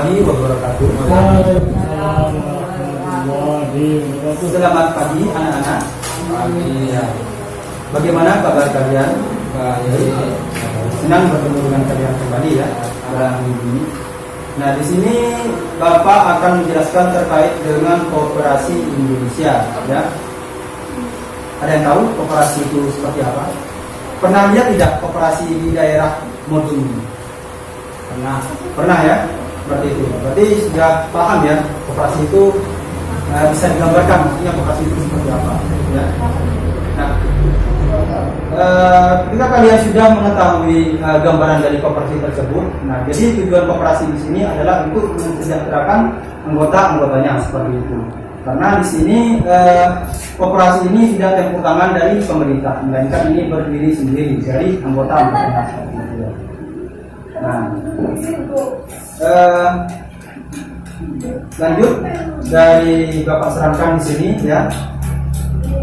warahmatullahi wabarakatuh. Selamat pagi anak-anak. Ya. Bagaimana kabar kalian? Senang bertemu dengan kalian kembali ya pada minggu ini. Nah, di sini Bapak akan menjelaskan terkait dengan Koperasi Indonesia ya. Ada yang tahu koperasi itu seperti apa? Pernah lihat tidak koperasi di daerah Mojong? Pernah ya? Seperti itu. Berarti sudah paham ya koperasi itu bisa digambarkan maksudnya koperasi itu seperti apa ya. Nah, ketika kalian sudah mengetahui gambaran dari koperasi tersebut, nah jadi tujuan koperasi di sini adalah untuk mensejahterakan anggotanya seperti itu. Karena di sini koperasi ini tidak campur tangan dari pemerintah, melainkan ini berdiri sendiri dari anggota-anggotanya seperti itu. Nah, lanjut dari Bapak serangkan di sini ya.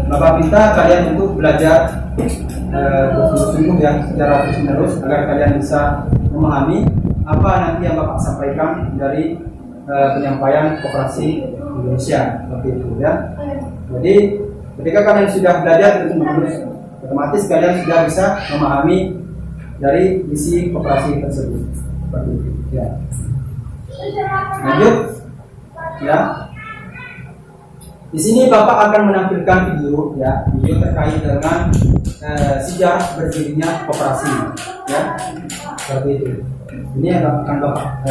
Bapak minta kalian untuk belajar bersungguh-sungguh ya secara terus-menerus agar kalian bisa memahami apa nanti yang Bapak sampaikan dari penyampaian Koperasi Indonesia seperti itu ya. Jadi ketika kalian sudah belajar terus-menerus, otomatis kalian sudah bisa memahami dari misi koperasi tersebut seperti itu ya. Lanjut ya. Di sini Bapak akan menampilkan video ya, video terkait dengan sejarah berdirinya koperasi ya, seperti itu. Ini yang akan Bapak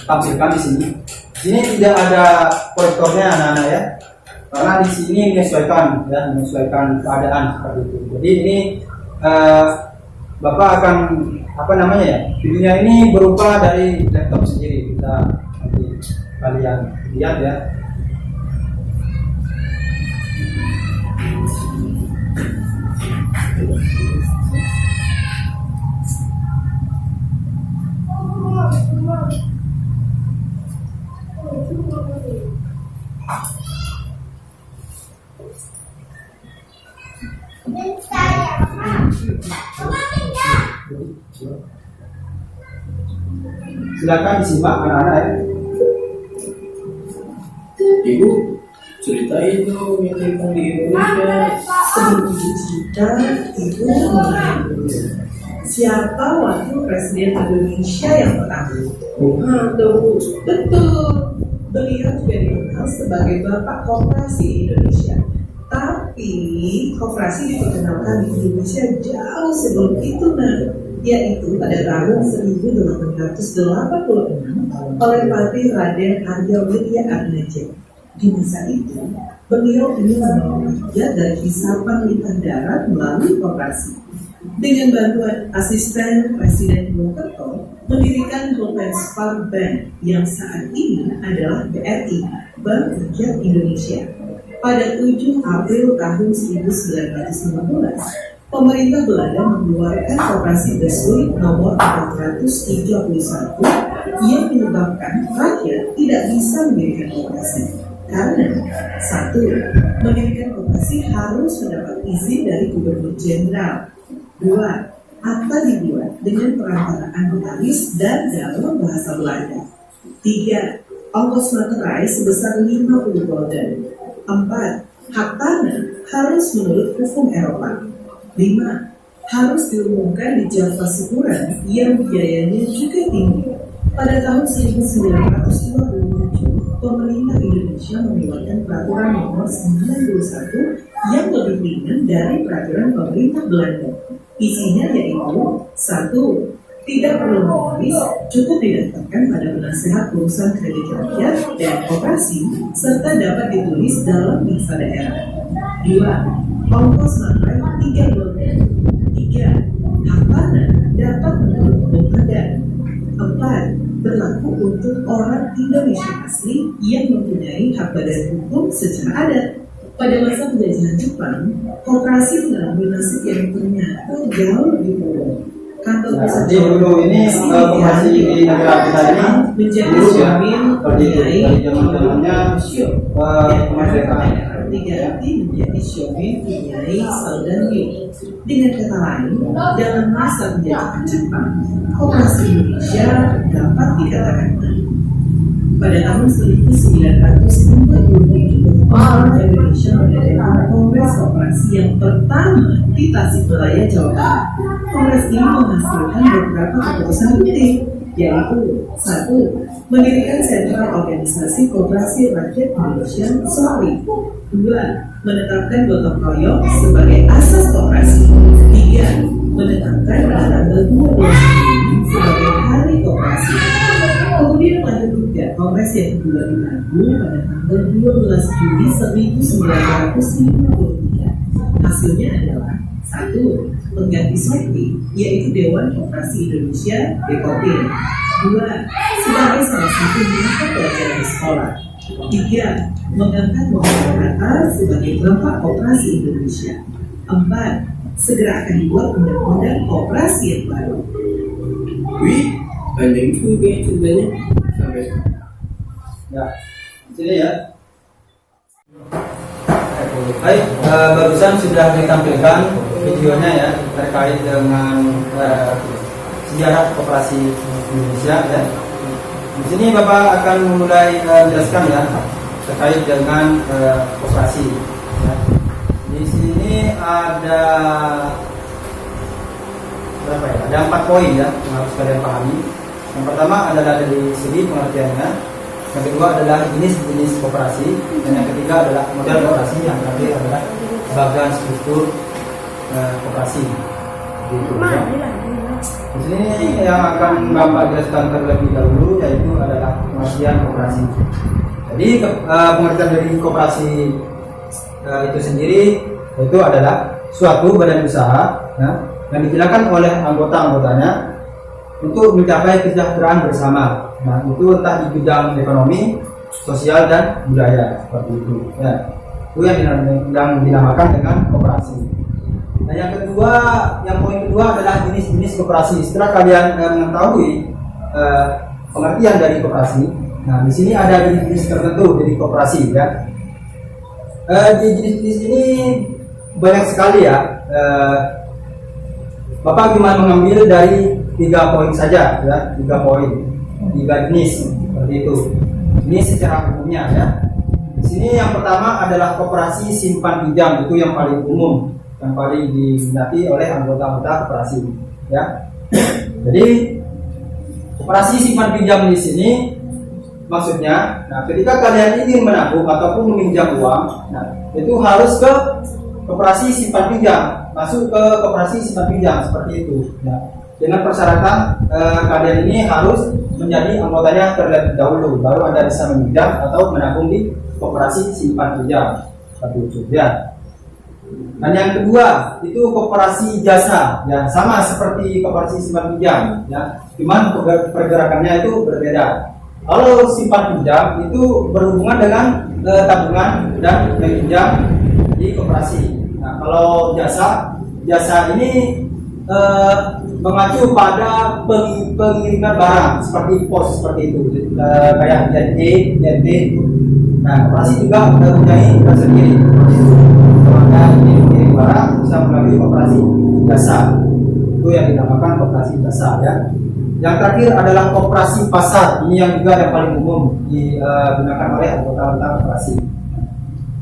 tampilkan di sini. Di sini tidak ada proyektornya anak-anak ya, karena di sini menyesuaikan keadaan seperti itu. Jadi ini Bapak akan videonya ini berupa dari laptop sendiri, kita nanti kalian lihat ya. Silakan disimak anak-anak ya. Ibu, ceritain dong yang tentang di Indonesia. Sebelum cerita, Ibu mengenai siapa wakil presiden Indonesia yang pertama? Betul. Beliau juga dikenal sebagai Bapak Koperasi Indonesia. Tapi koperasi diperkenalkan di Indonesia jauh sebelum itu, yaitu pada tahun 1886 oleh Patih Raden Arya Widya Atmaja. Di masa itu, beliau ingin menolong rakyat dari hisapan lintas darat melalui koperasi. Dengan bantuan asisten Presiden Bung mendirikan Bovespa Bank yang saat ini adalah BRI, Bank Rakyat Indonesia. Pada 7 April tahun 1915, pemerintah Belanda mengeluarkan Koperasi Besluit nomor 431 yang menyebabkan rakyat tidak bisa mendirikan koperasi. Karena 1. Mendirikan koperasi harus mendapat izin dari Gubernur Jenderal. 2. Akta dibuat dengan perantaraan notaris dan dalam bahasa Belanda. 3. Ongkos materai sebesar 50 gulden. 4. Hak tanah harus menurut hukum Eropa. 5. Harus diumumkan di Java Syukuran yang biayanya juga tinggi. Pada tahun 1927, pemerintah Indonesia mengeluarkan peraturan nomor 91 yang lebih ringan dari peraturan pemerintah Belanda. Isinya yaitu 1. Tidak perlu menulis, cukup didaftarkan pada penasehat urusan kredit rakyat dan koperasi, serta dapat ditulis dalam bahasa daerah. 2. Ongkos materai 3 gulden. 3. Hak tanah dapat menurut hukum adat. 4. Berlaku untuk orang Indonesia asli yang mempunyai hak badan hukum secara adat. Pada masa penjajahan Jepang, koperasi mengalami nasib yang ternyata jauh lebih buruk. Kantor pusat dulu ini koperasi di negara kita ini menjadi cermin mengenai zaman-zamannya kemerdekaan. diganti menjadi Shogun Kiai Saudanyu. Dengan kata lain, dalam masa penjajahan Jepang, koperasi Indonesia dapat dapat dikatakan pada tahun 1947 orang Indonesia mengadakan Kongres Koperasi yang pertama di Tasikmalaya, Jawa Barat. Kongres ini menghasilkan beberapa keputusan penting, yaitu 1. Mendirikan Sentral Organisasi Koperasi Rakyat Indonesia (SORI). 2. Menetapkan gotong royong sebagai asas koperasi. 3. Menetapkan tanggal 12 Juni sebagai Hari Koperasi. Kemudian lanjut juga Kongres yang kedua dilakukan pada tanggal 12 Juli 1953. Hasilnya adalah 1. Pengganti SORI, yaitu Dewan Koperasi Indonesia (DKOI). 2. Sebagai salah satu mata pelajaran di sekolah. 3. Mengangkat Muhammad Hatta sebagai Bapak Koperasi Indonesia. 4. Segera akan dibuat undang-undang koperasi yang baru. Wih, panjang juga ya ceritanya. Sampai Ya, sini ya. Baik, barusan sudah ditampilkan videonya ya terkait dengan sejarah koperasi Indonesia ya. Di sini Bapak akan mulai menjelaskan ya terkait dengan koperasi. Ya. Di sini ada berapa ya? Ada 4 poin ya yang harus kalian pahami. Yang pertama adalah dari segi pengertiannya. Yang kedua adalah jenis-jenis koperasi. Dan yang ketiga adalah model koperasi. Yang terakhir adalah bagian struktur koperasi. Gitu, ya. Di sini yang akan Bapak jelaskan terlebih dahulu yaitu adalah pengertian koperasi. Jadi pengertian dari koperasi itu sendiri itu adalah suatu badan usaha ya, yang digunakan oleh anggota-anggotanya untuk mencapai kesejahteraan bersama. Nah, itu entah di bidang ekonomi, sosial dan budaya seperti itu. Ya, itu yang dinamakan dengan koperasi. Nah, yang poin kedua adalah jenis-jenis koperasi. Setelah kalian mengetahui pengertian dari koperasi, nah di sini ada jenis-jenis tertentu dari koperasi ya. Jenis-jenis ini banyak sekali ya. Bapak cuma mengambil dari 3 poin saja ya, 3 poin, 3 jenis seperti itu. Ini secara umumnya ya. Di sini yang pertama adalah koperasi simpan pinjam, itu yang paling umum, yang paling diminati oleh anggota-anggota koperasi ya. Jadi koperasi simpan pinjam di sini maksudnya, nah ketika kalian ingin menabung ataupun meminjam uang, nah itu harus ke koperasi simpan pinjam, masuk ke koperasi simpan pinjam seperti itu. Nah, dengan persyaratan kalian ini harus menjadi anggotanya terlebih dahulu, baru Anda bisa meminjam atau menabung di koperasi simpan pinjam seperti itu. Ya. Dan yang kedua itu koperasi jasa, ya sama seperti koperasi simpan pinjam, ya, cuman pergerakannya itu berbeda. Kalau simpan pinjam itu berhubungan dengan tabungan dan meminjam di koperasi. Nah, kalau jasa ini mengacu pada pengiriman barang seperti pos seperti itu, kayak JNT. Nah, koperasi juga mempunyai tersendiri. Kalau Anda mengirim barang bisa melalui koperasi jasa. Itu yang dinamakan koperasi jasa ya. Yang terakhir adalah koperasi pasar. Ini yang juga yang paling umum digunakan oleh anggota-anggota koperasi.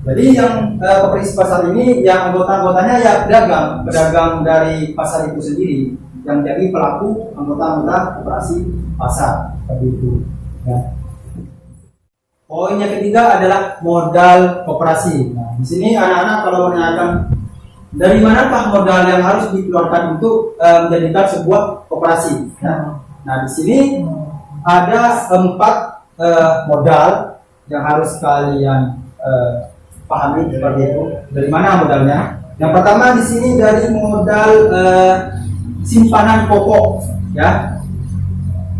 Jadi yang koperasi pasar ini yang anggota-anggotanya ya pedagang dari pasar itu sendiri yang menjadi pelaku anggota-anggota koperasi pasar seperti itu. Ya. Poin yang ketiga adalah modal koperasi. Nah, di sini anak-anak kalau menanyakan dari manakah modal yang harus dikeluarkan untuk menjadikan sebuah koperasi. Nah, di sini ada 4 modal yang harus kalian pahami seperti itu. Dari mana modalnya? Yang pertama di sini dari modal simpanan pokok, ya.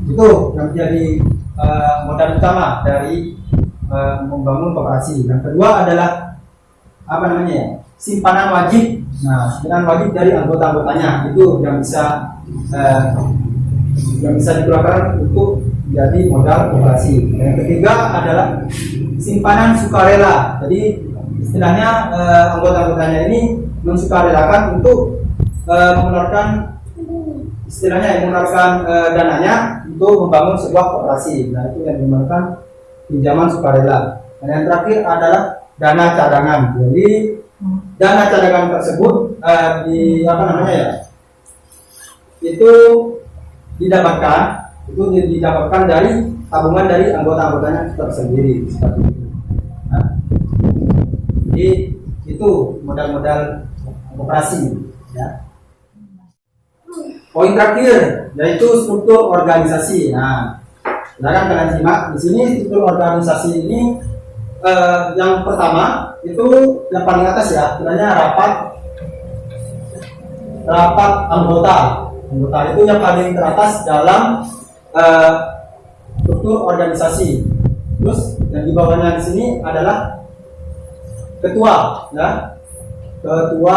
Itu yang menjadi modal utama dari membangun koperasi. Yang kedua adalah simpanan wajib. Nah, simpanan wajib dari anggota-anggotanya itu yang bisa dikeluarkan untuk menjadi modal koperasi. Yang ketiga adalah simpanan sukarela. Jadi istilahnya anggota-anggotanya ini mensukarelakan untuk mengeluarkan dananya untuk membangun sebuah koperasi. Nah, itu yang dinamakan pinjaman sukarela. Dan yang terakhir adalah dana cadangan. Jadi dana cadangan tersebut itu didapatkan dari tabungan dari anggota-anggotanya tersendiri seperti itu. Nah, jadi itu modal-modal koperasi, ya. Poin terakhir yaitu struktur organisasi. Nah, silakan kalian simak di sini struktur organisasi ini. Yang pertama itu yang paling atas ya, sebenarnya rapat anggota. Anggota itu yang paling teratas dalam struktur organisasi. Terus yang di bawahnya di sini adalah ketua, ya, ketua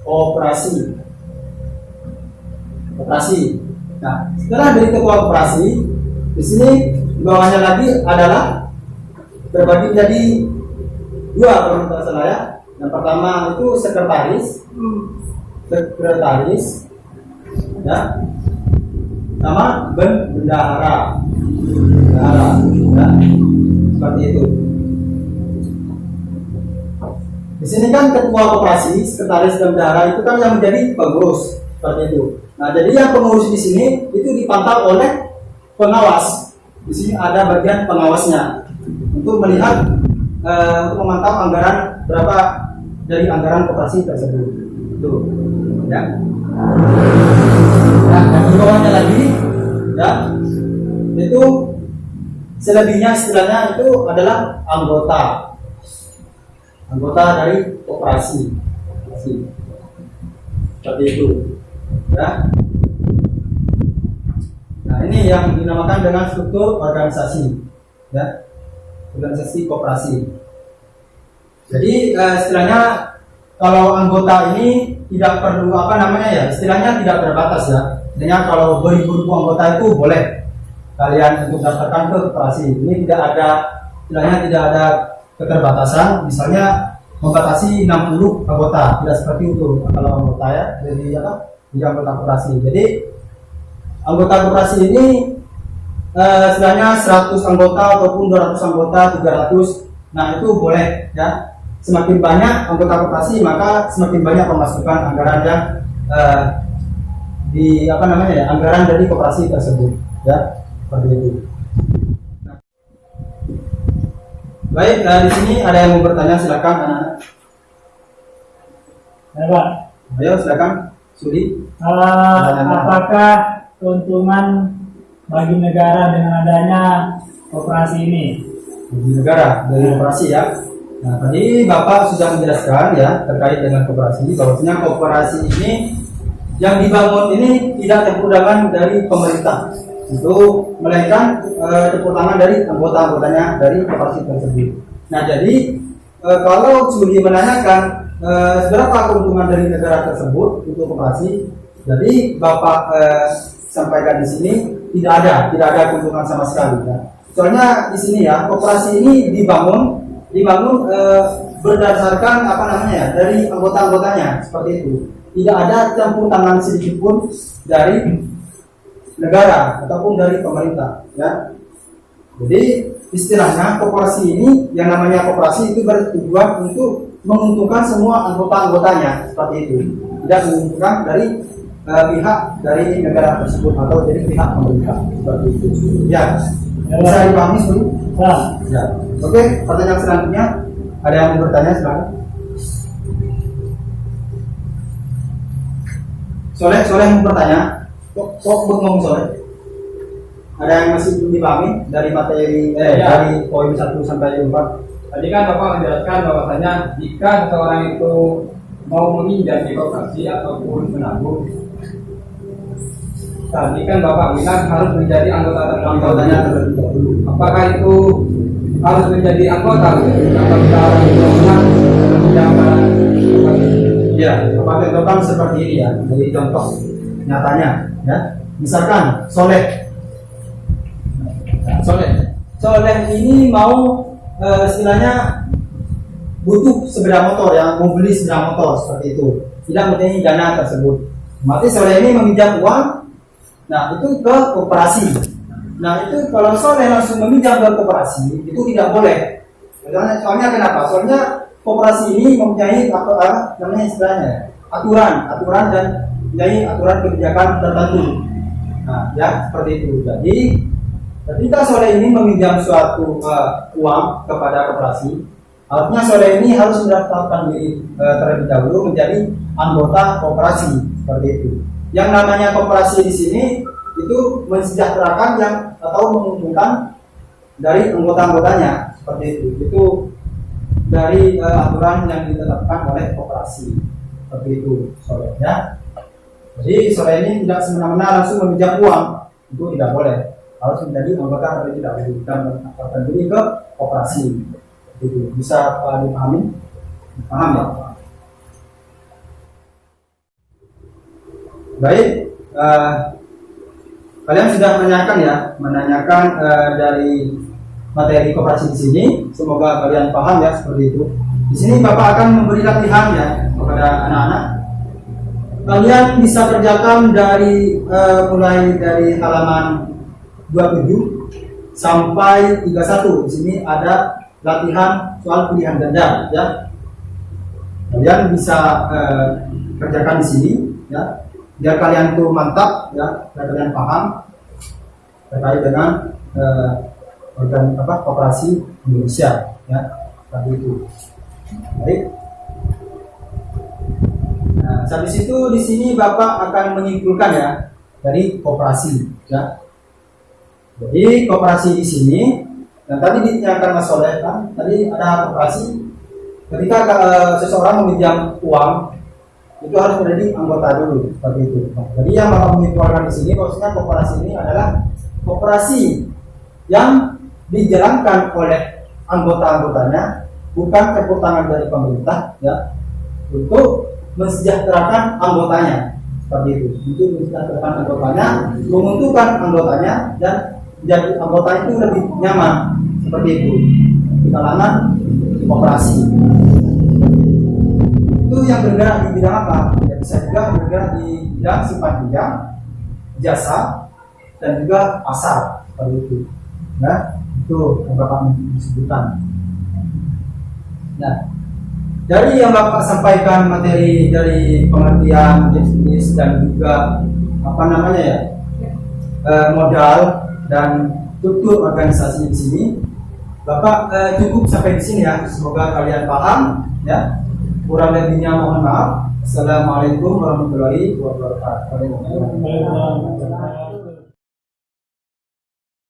operasi. Nah, setelah dari ketua operasi, di sini di bawahnya lagi adalah terbagi menjadi dua kalau tidak salah ya. Yang pertama itu sekretaris, ya, sama bendahara, ya, seperti itu. Di sini kan ketua koperasi, sekretaris dan bendahara itu kan yang menjadi pengurus, seperti itu. Nah, jadi yang pengurus di sini itu dipantau oleh pengawas. Di sini ada bagian pengawasnya untuk melihat, untuk memantau anggaran berapa dari anggaran koperasi tersebut. Itu, ya. Nah, yang di bawahnya lagi, ya, itu selebihnya istilahnya itu adalah anggota dari koperasi, seperti itu, ya. Nah, ini yang dinamakan dengan struktur organisasi, ya, organisasi koperasi. Jadi istilahnya kalau anggota ini tidak perlu istilahnya tidak terbatas ya. Artinya kalau beribu-ribu anggota itu boleh kalian untuk daftarkan ke koperasi. Ini istilahnya tidak ada keterbatasan. Misalnya membatasi 60 anggota, tidak seperti itu kalau anggota ya. Jadi anggota koperasi. Jadi anggota koperasi ini istilahnya 100 anggota ataupun 200 anggota, 300. Nah, itu boleh ya. Semakin banyak anggota koperasi maka semakin banyak pemasukan anggaran yang anggaran dari koperasi tersebut, ya, seperti itu. Nah. Baik, di sini ada yang mau bertanya, silakan anak-anak. Ya, Pak. Ayo silakan, Sudi. Apakah keuntungan bagi negara dengan adanya koperasi ini? Bagi negara dari koperasi ya. Nah, tadi Bapak sudah menjelaskan ya terkait dengan koperasi, bahwasanya koperasi ini yang dibangun ini tidak campur tangan dari pemerintah, itu melainkan campur tangan dari anggota-anggotanya dari koperasi tersebut. Nah, jadi kalau Sudi menanyakan berapa keuntungan dari negara tersebut untuk koperasi, jadi Bapak sampaikan di sini tidak ada keuntungan sama sekali. Ya. Soalnya di sini ya koperasi ini dibangun berdasarkan dari anggota-anggotanya, seperti itu. Tidak ada campur tangan sedikit pun dari negara ataupun dari pemerintah, ya. Jadi istilahnya koperasi ini, yang namanya koperasi itu bertujuan untuk menguntungkan semua anggota-anggotanya, seperti itu. Tidak menguntungkan dari pihak dari negara tersebut atau dari pihak pemerintah, seperti itu. Ya, bisa dipahami dulu? Ya. Oke, pertanyaan selanjutnya ada yang mau bertanya, silakan. Soleh mau bertanya. Kok bengong Soleh? Ada yang masih belum dipahami dari materi dari poin 1 sampai 4? Tadi kan Bapak menjelaskan bahwasanya jika seseorang itu mau meminjam di koperasi ataupun menabung, tadi kan Bapak bilang harus menjadi anggotanya terlebih dahulu. Apakah itu harus menjadi anggota atau kita harus menjaga? Ya, Bapak contohkan seperti ini ya, jadi contoh nyatanya, ya. Misalkan Soleh ini mau istilahnya butuh sepeda motor, ya, mau beli sepeda motor seperti itu, tidak mempunyai dana tersebut. Maka Soleh ini meminjam uang, nah itu ke koperasi. Nah itu kalau soleh langsung meminjam ke koperasi itu tidak boleh. Soalnya kenapa? Soalnya koperasi ini mempunyai apa namanya istilahnya aturan dan mempunyai aturan kebijakan tertentu. Nah ya seperti itu. Jadi ketika soleh ini meminjam suatu uang kepada koperasi, artinya soleh ini harus mendaftarkan diri terlebih dahulu menjadi anggota koperasi seperti itu. Yang namanya koperasi di sini itu mensejahterakan yang atau menguntungkan dari anggota-anggotanya seperti itu. Itu dari aturan yang ditetapkan oleh koperasi seperti itu soleh ya. Jadi soleh ini tidak semena-mena langsung meminjam uang, itu tidak boleh. Harus menjadi anggota terlebih dahulu dan mendaftarkan diri ke koperasi. Itu bisa dipahami? Paham ya? Baik. Kalian sudah menanyakan dari materi koperasi di sini. Semoga kalian paham ya seperti itu. Di sini Bapak akan memberi latihan ya kepada anak-anak. Kalian bisa kerjakan dari mulai dari halaman 27 sampai 31. Di sini ada latihan soal pilihan ganda ya. Kalian bisa kerjakan di sini ya. Biar kalian tuh mantap ya, biar kalian paham terkait dengan organ koperasi Indonesia ya tadi itu. Baik. Nah, habis itu di sini Bapak akan menyimpulkan ya dari koperasi ya. Jadi koperasi di sini dan tadi ditanyakan Mas Soleh kan, tadi ada koperasi ketika seseorang meminjam uang itu harus menjadi anggota dulu seperti itu. Jadi yang Bapak menyimpulkan di sini maksudnya koperasi ini adalah koperasi yang dijalankan oleh anggota-anggotanya, bukan campur tangan dari pemerintah ya, untuk mensejahterakan anggotanya seperti itu. Untuk mensejahterakan anggotanya, menguntungkan anggotanya dan menjadi anggota itu lebih nyaman seperti itu di kalangan koperasi. Itu yang bergerak di bidang apa? Ya, bisa juga bergerak di bidang simpan pinjam, jasa, dan juga pasar seperti itu. Nah, itu yang Bapak disebutkan. Nah, dari yang Bapak sampaikan materi dari pengertian jenis dan juga modal dan struktur organisasi di sini, Bapak cukup sampai di sini ya. Semoga kalian paham ya. Kurang lebihnya mohon maaf. Assalamualaikum warahmatullahi wabarakatuh.